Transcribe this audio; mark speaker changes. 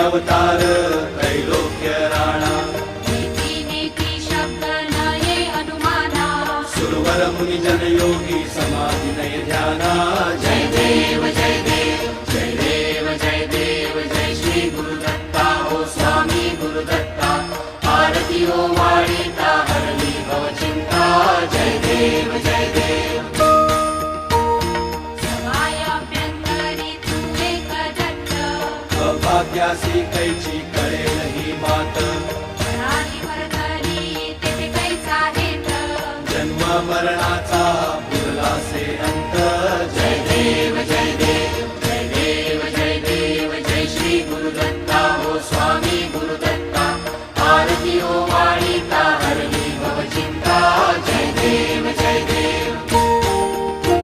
Speaker 1: अवतार त्रैलोक्य राणा
Speaker 2: नीती नीती शब्द नये अनुमाना
Speaker 1: सुरवर मुनि जन योगी समाधि नय ध्याना
Speaker 2: जय देव जय देव जय देव जय देव जय श्री गुरुदत्ता हो स्वामी गुरुदत्ता आरती हो वाळीता हरली भव चिंता जय देव जय देव सवायाभ्यंतरी तू एक दत्त
Speaker 1: अभाग्यासी कैची कळेल ही मात
Speaker 2: प्राणी वर्तनी तेथे कैचा हेत
Speaker 1: जन्म मरणाचा पुरला से